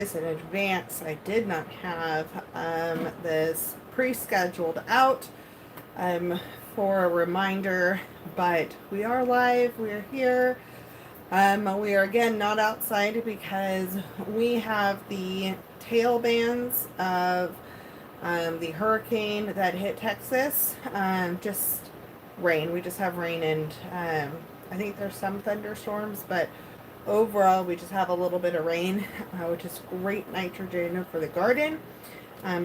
in advance. I did not have this pre-scheduled out for a reminder, but we are live. We are here. We are again not outside because we have the tail bands of the hurricane that hit Texas. Just rain. We just have rain, and I think there's some thunderstorms, but overall we just have a little bit of rain, which is great nitrogen for the garden.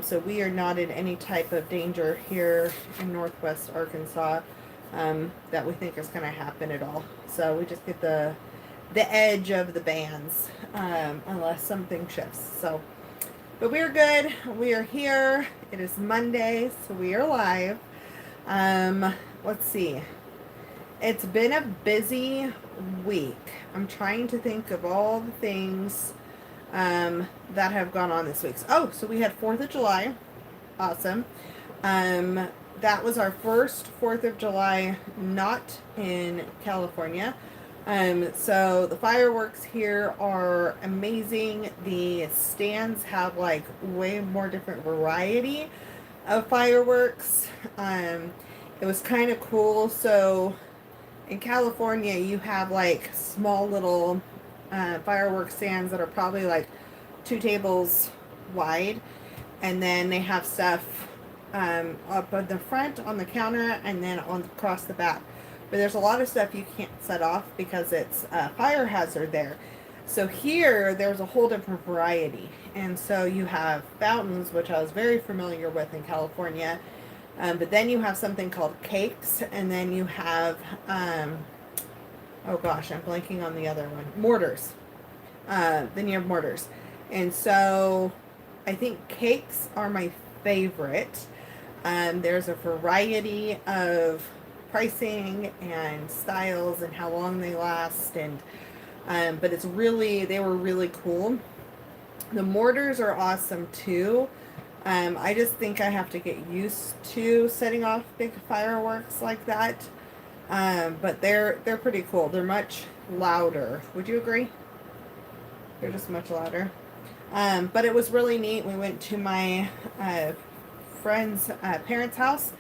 So we are not in any type of danger here in Northwest Arkansas that we think is going to happen at all. So we just get the edge of the bands unless something shifts. So, but we're good. We are here. It is Monday, so we are live. Let's see. It's been a busy week. I'm trying to think of all the things that have gone on this week. Oh, so we had 4th of July. Awesome. That was our first 4th of July not in California. So the fireworks here are amazing. The stands have like way more different variety of fireworks. It was kind of cool. So in California, you have like small little fireworks stands that are probably like 2 tables wide, and then they have stuff up at the front on the counter and then on across the back. But there's a lot of stuff you can't set off because it's a fire hazard there. So here, there's a whole different variety. And so you have fountains, which I was very familiar with in California. But then you have something called cakes, and then you have, oh gosh, I'm blanking on the other one, mortars. Then you have mortars. And so I think cakes are my favorite. There's a variety of pricing and styles and how long they last, and but they were really cool. The mortars are awesome too. I just think I have to get used to setting off big fireworks like that. But they're pretty cool. They're much louder. Would you agree? They're just much louder. But it was really neat. We went to my friend's parents' house,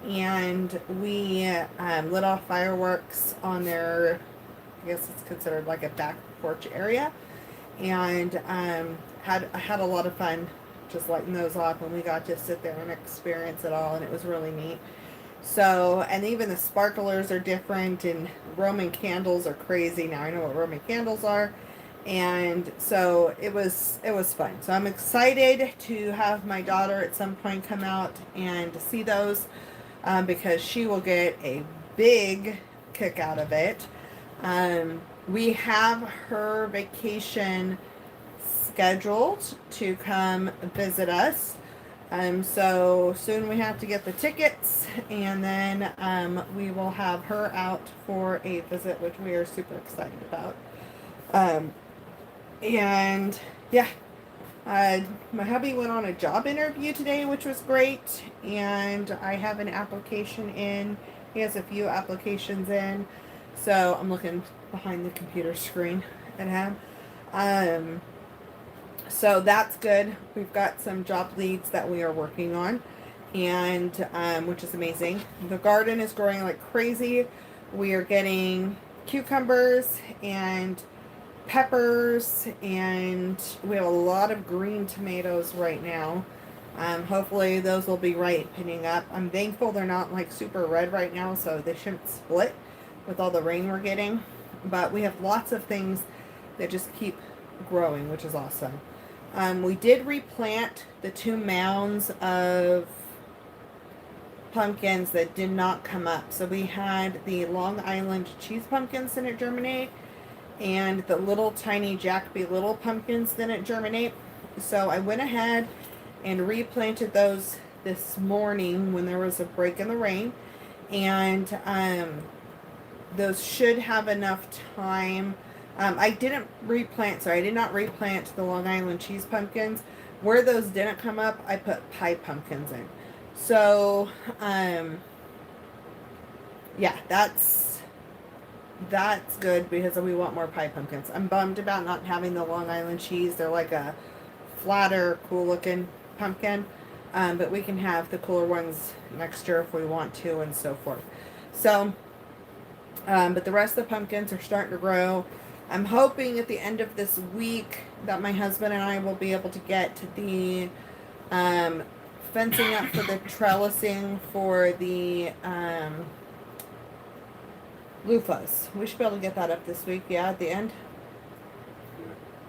and we lit off fireworks on their, I guess it's considered like a back porch area, and had a lot of fun just lighting those off, and we got to sit there and experience it all, and it was really neat. So, and even the sparklers are different, and Roman candles are crazy. Now I know what Roman candles are. And so it was fun. So I'm excited to have my daughter at some point come out and see those, because she will get a big kick out of it. We have her vacation scheduled to come visit us. So soon we have to get the tickets, and then we will have her out for a visit, which we are super excited about. And yeah, my hubby went on a job interview today, which was great, and I have an application in. He has a few applications in, so I'm looking behind the computer screen at him. So that's good. We've got some job leads that we are working on, and which is amazing. The garden is growing like crazy. We are getting cucumbers and peppers, and we have a lot of green tomatoes right now. Hopefully those will be ripening up. I'm thankful they're not like super red right now, so they shouldn't split with all the rain we're getting. But we have lots of things that just keep growing, which is awesome. We did replant the 2 mounds of pumpkins that did not come up. So we had the Long Island cheese pumpkins didn't germinate, and the little tiny Jacoby Little pumpkins didn't germinate. So I went ahead and replanted those this morning when there was a break in the rain, and those should have enough time. I did not replant the Long Island cheese pumpkins. Where those didn't come up, I put pie pumpkins in. So, yeah, that's good because we want more pie pumpkins. I'm bummed about not having the Long Island cheese. They're like a flatter, cool looking pumpkin. But we can have the cooler ones next year if we want to, and so forth. So, but the rest of the pumpkins are starting to grow. I'm hoping at the end of this week that my husband and I will be able to get the fencing up for the trellising for the loofahs. We should be able to get that up this week, yeah, at the end.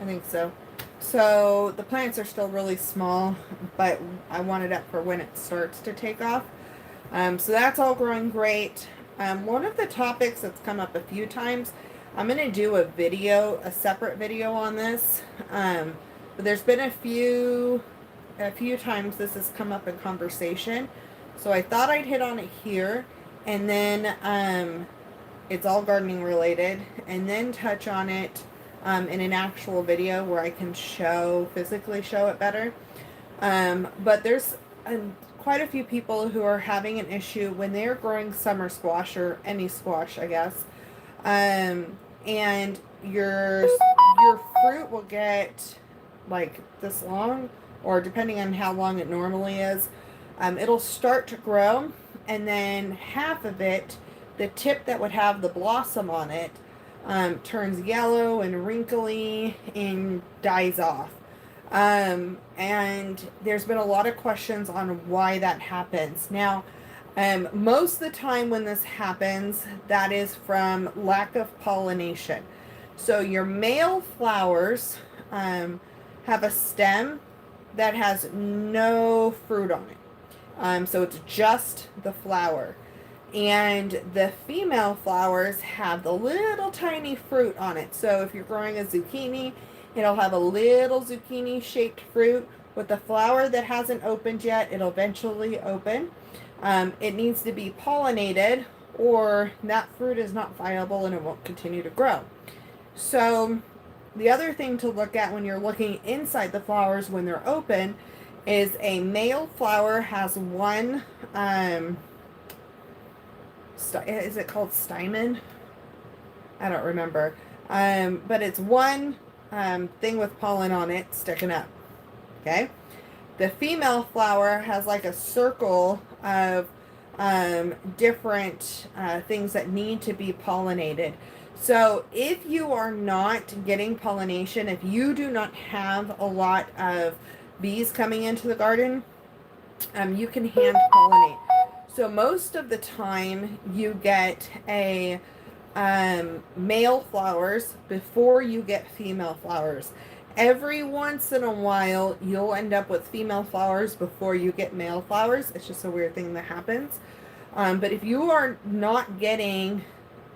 I think so. So the plants are still really small, but I want it up for when it starts to take off. So that's all growing great. One of the topics that's come up a few times, I'm going to do a separate video on this. But there's been a few times this has come up in conversation. So I thought I'd hit on it here, and then it's all gardening related, and then touch on it in an actual video where I can physically show it better. But there's quite a few people who are having an issue when they're growing summer squash, or any squash, I guess. And your fruit will get like this long, or depending on how long it normally is, it'll start to grow, and then half of it, the tip that would have the blossom on it, turns yellow and wrinkly and dies off. And there's been a lot of questions on why that happens. Now, most of the time when this happens, that is from lack of pollination. So your male flowers have a stem that has no fruit on it. So it's just the flower. And the female flowers have the little tiny fruit on it. So if you're growing a zucchini, it'll have a little zucchini shaped fruit. With the flower that hasn't opened yet, it'll eventually open. It needs to be pollinated, or that fruit is not viable and it won't continue to grow. So the other thing to look at when you're looking inside the flowers when they're open is a male flower has one, is it called stamen? I don't remember. But it's one thing with pollen on it sticking up. Okay? The female flower has like a circle of different things that need to be pollinated. So if you are not getting pollination, if you do not have a lot of bees coming into the garden, you can hand pollinate. So most of the time you get a male flowers before you get female flowers. Every once in a while you'll end up with female flowers before you get male flowers. It's just a weird thing that happens. But if you are not getting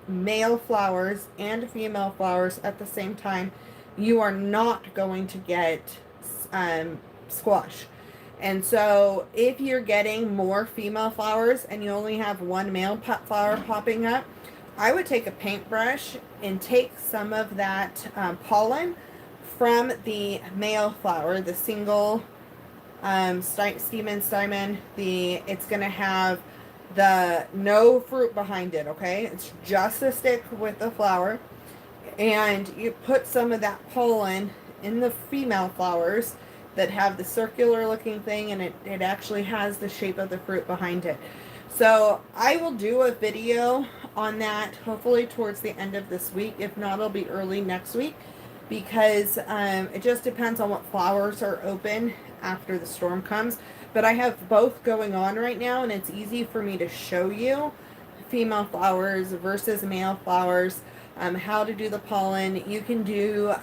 male flowers and female flowers at the same time, you are not going to get squash. And so if you're getting more female flowers and you only have one male flower popping up, I would take a paintbrush and take some of that pollen from the male flower, the single stamen, it's going to have the no fruit behind it, okay? It's just a stick with the flower. And you put some of that pollen in the female flowers that have the circular looking thing, and it actually has the shape of the fruit behind it. So I will do a video on that hopefully towards the end of this week. If not, it'll be early next week, because it just depends on what flowers are open after the storm comes. But I have both going on right now, and it's easy for me to show you female flowers versus male flowers, how to do the pollen. You can do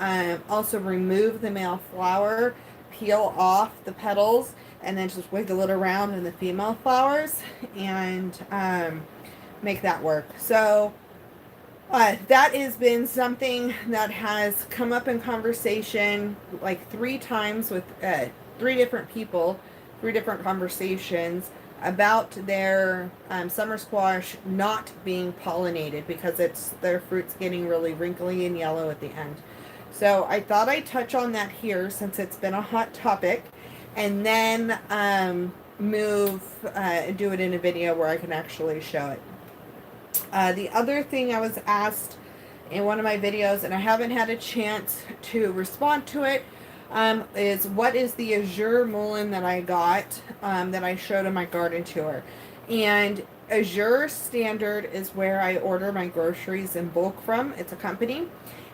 also remove the male flower, peel off the petals, and then just wiggle it around in the female flowers and make that work. So that has been something that has come up in conversation like 3 times with 3 different people, 3 different conversations about their summer squash not being pollinated because their fruit's getting really wrinkly and yellow at the end. So I thought I'd touch on that here since it's been a hot topic, and then do it in a video where I can actually show it. The other thing I was asked in one of my videos, and I haven't had a chance to respond to it, is what is the Azure mullein that I got, that I showed in my garden tour. And Azure Standard is where I order my groceries in bulk from. It's a company.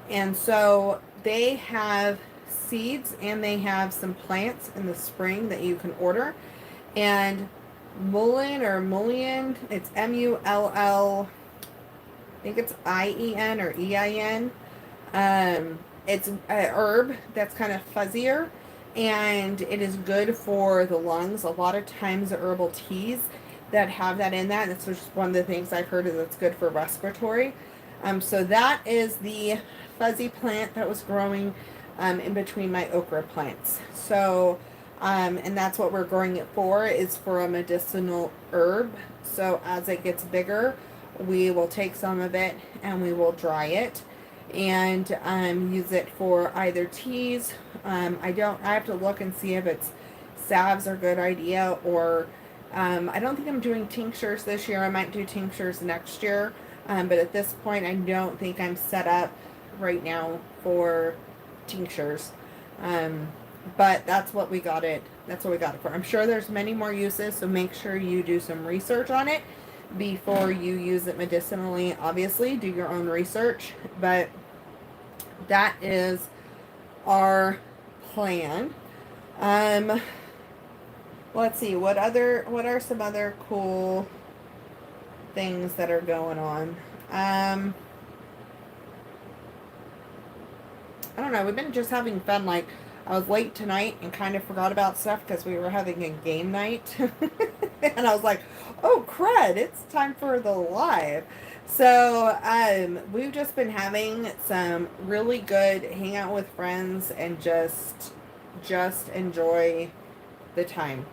And so they have seeds and they have some plants in the spring that you can order. And mullein, it's Mull, I think it's IEN or EIN. It's an herb that's kind of fuzzier, and it is good for the lungs. A lot of times the herbal teas that have that in that, that's just one of the things I've heard is it's good for respiratory. So that is the fuzzy plant that was growing in between my okra plants. So, and that's what we're growing it for, is for a medicinal herb. So as it gets bigger, we will take some of it and we will dry it and use it for either teas. I have to look and see if it's salves are a good idea, or I don't think I'm doing tinctures this year. I might do tinctures next year. But at this point, I don't think I'm set up right now for tinctures. But that's what we got it. That's what we got it for. I'm sure there's many more uses, so make sure you do some research on it before you use it medicinally. Obviously, do your own research, but that is our plan. Let's see, what are some other cool things that are going on? I don't know, we've been just having fun. Like, I was late tonight and kind of forgot about stuff because we were having a game night. And I was like, oh crud, it's time for the live. So we've just been having some really good hang out with friends and just enjoy the time.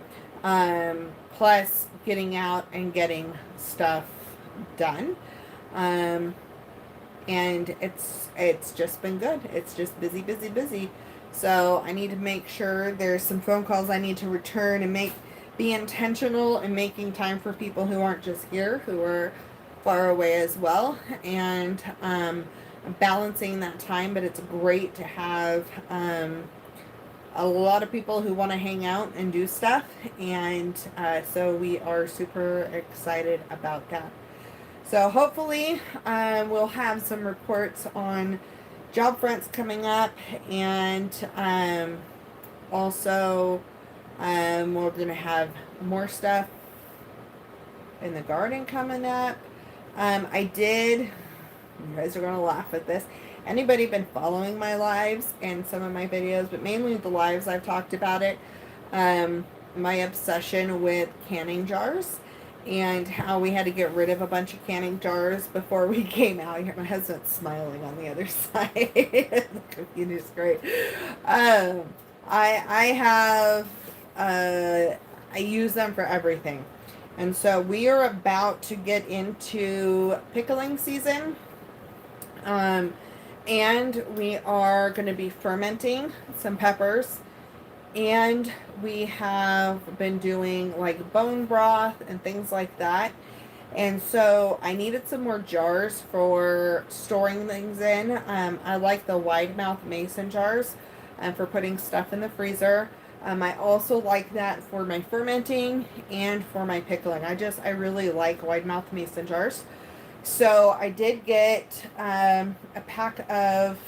Plus getting out and getting stuff done. And it's just been good. It's just busy. So I need to make sure there's some phone calls I need to return and be intentional in making time for people who aren't just here, who are far away as well, and balancing that time. But it's great to have a lot of people who want to hang out and do stuff, and so we are super excited about that. So hopefully we'll have some reports on job fronts coming up, and also we're going to have more stuff in the garden coming up. You guys are going to laugh at this. Anybody been following my lives and some of my videos, but mainly the lives, I've talked about it, my obsession with canning jars and how we had to get rid of a bunch of canning jars before we came out here. My husband's smiling on the other side. The computer's great. I use them for everything. And so we are about to get into pickling season. And we are going to be fermenting some peppers. And we have been doing like bone broth and things like that. And so I needed some more jars for storing things in. I like the wide mouth mason jars for putting stuff in the freezer. I also like that for my fermenting and for my pickling. I really like wide mouth mason jars. So I did get a pack of,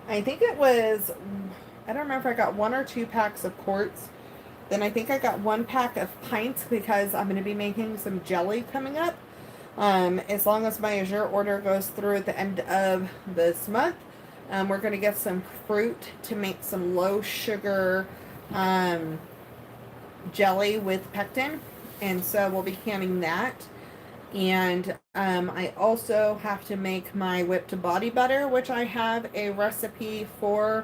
I think it was, I don't remember if I got 1 or 2 packs of quarts. Then I think I got 1 pack of pints because I'm going to be making some jelly coming up. As long as my Azure order goes through at the end of this month, we're going to get some fruit to make some low sugar jelly with pectin. And so we'll be canning that. And I also have to make my whipped body butter, which I have a recipe for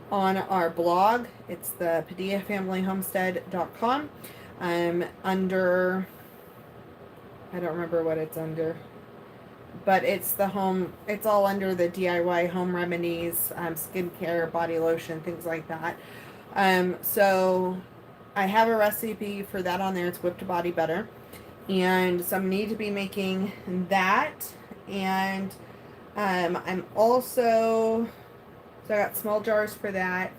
on our blog. It's the Padilla Family Homestead.com. Under, I don't remember what it's under, but it's all under the DIY home remedies, skincare, body lotion, things like that. So I have a recipe for that on there. It's whipped body butter. And so I need to be making that. And I'm also So I got small jars for that.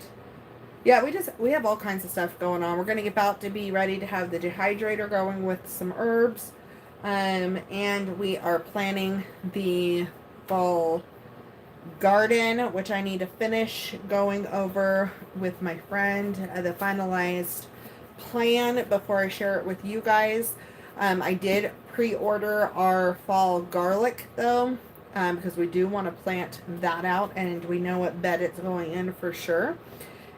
Yeah, we have all kinds of stuff going on. We're gonna get about to be ready to have the dehydrator going with some herbs. And we are planning the fall garden, which I need to finish going over with my friend, the finalized plan before I share it with you guys. I did pre-order our fall garlic though, because we do want to plant that out, and we know what bed it's going in for sure.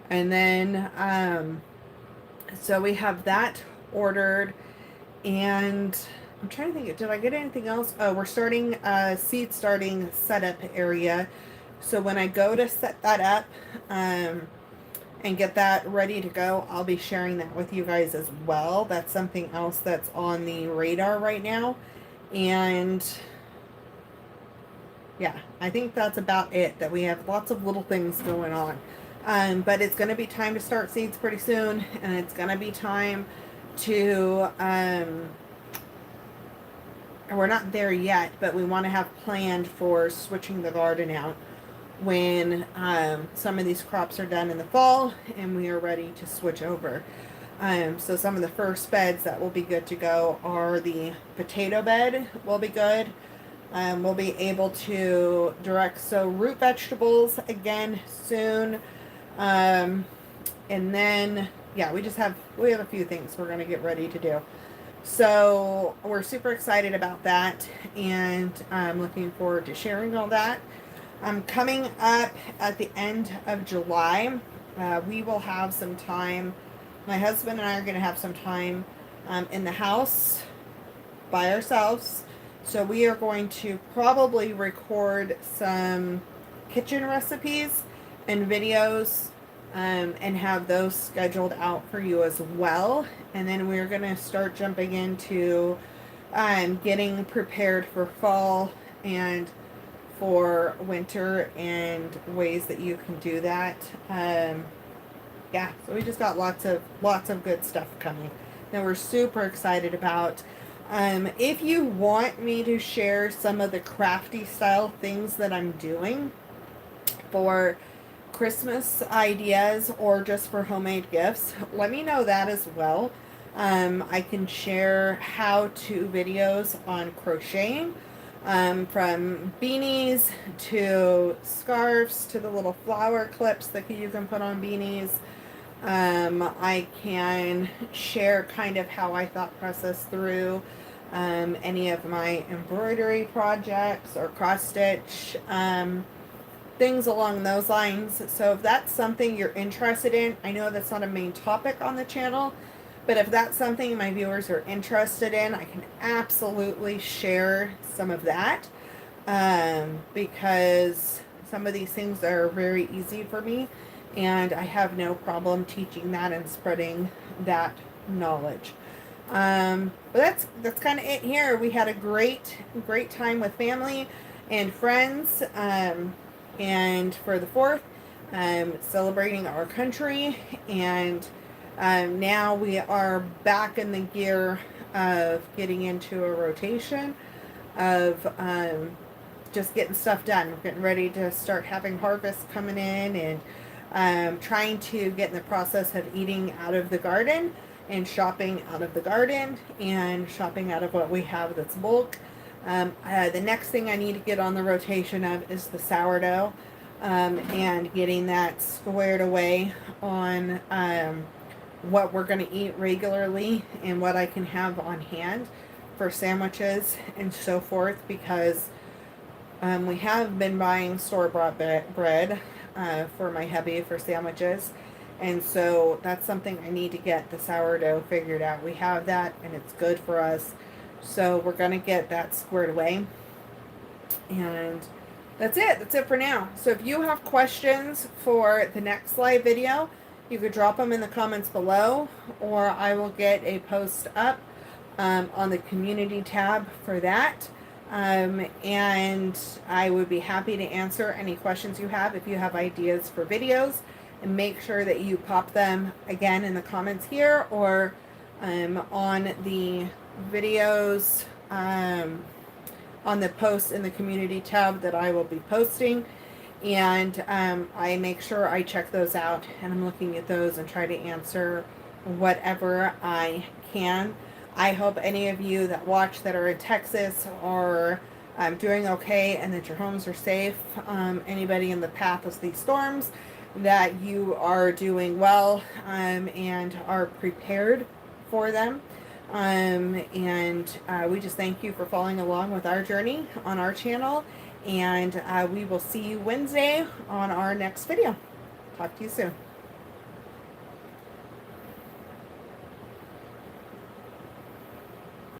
And then, so we have that ordered, and I'm trying to think, did I get anything else? Oh, we're starting seed starting setup area. So when I go to set that up and get that ready to go, I'll be sharing that with you guys as well. That's something else that's on the radar right now. And yeah, I think that's about it, that we have lots of little things going on. But it's going to be time to start seeds pretty soon, and it's going to be time to, we're not there yet, but we want to have planned for switching the garden out when some of these crops are done in the fall and we are ready to switch over. So some of the first beds that will be good to go are the potato bed will be good. We'll be able to direct sow root vegetables again soon. And then, yeah, we have a few things we're going to get ready to do. So we're super excited about that, and I'm looking forward to sharing all that. Coming up at the end of July, we will have some time. My husband and I are going to have some time in the house by ourselves. So we are going to probably record some kitchen recipes and videos and have those scheduled out for you as well. And then we're going to start jumping into getting prepared for fall and for winter and ways that you can do that. Yeah, so we just got lots of good stuff coming that we're super excited about. If you want me to share some of the crafty style things that I'm doing for Christmas ideas or just for homemade gifts, let me know that as well. I can share how-to videos on crocheting, from beanies to scarves to the little flower clips that you can put on beanies. I can share kind of how I thought process through any of my embroidery projects or cross stitch, things along those lines. So if that's something you're interested in, I know that's not a main topic on the channel, but if that's something my viewers are interested in, I can absolutely share some of that, because some of these things are very easy for me, and I have no problem teaching that and spreading that knowledge. But that's kind of it here. We had a great time with family and friends, and for the 4th, celebrating our country, and now we are back in the gear of getting into a rotation of just getting stuff done. We're getting ready to start having harvests coming in, and trying to get in the process of eating out of the garden and shopping out of the garden and shopping out of what we have that's bulk. The next thing I need to get on the rotation of is the sourdough, and getting that squared away on what we're going to eat regularly and what I can have on hand for sandwiches and so forth, because we have been buying store-bought bread for my hubby for sandwiches, and so that's something I need to get the sourdough figured out. We have that and it's good for us, so we're going to get that squared away. And that's it for now. So if you have questions for the next live video, you could drop them in the comments below, or I will get a post up on the community tab for that. And I would be happy to answer any questions you have if you have ideas for videos, and make sure that you pop them again in the comments here, or on the videos, on the posts in the community tab that I will be posting. And I make sure I check those out, and I'm looking at those and try to answer whatever I can. I hope any of you that watch that are in Texas are doing okay, and that your homes are safe. Anybody in the path of these storms, that you are doing well, and are prepared for them. And we just thank you for following along with our journey on our channel. And we will see you Wednesday on our next video. Talk to you soon.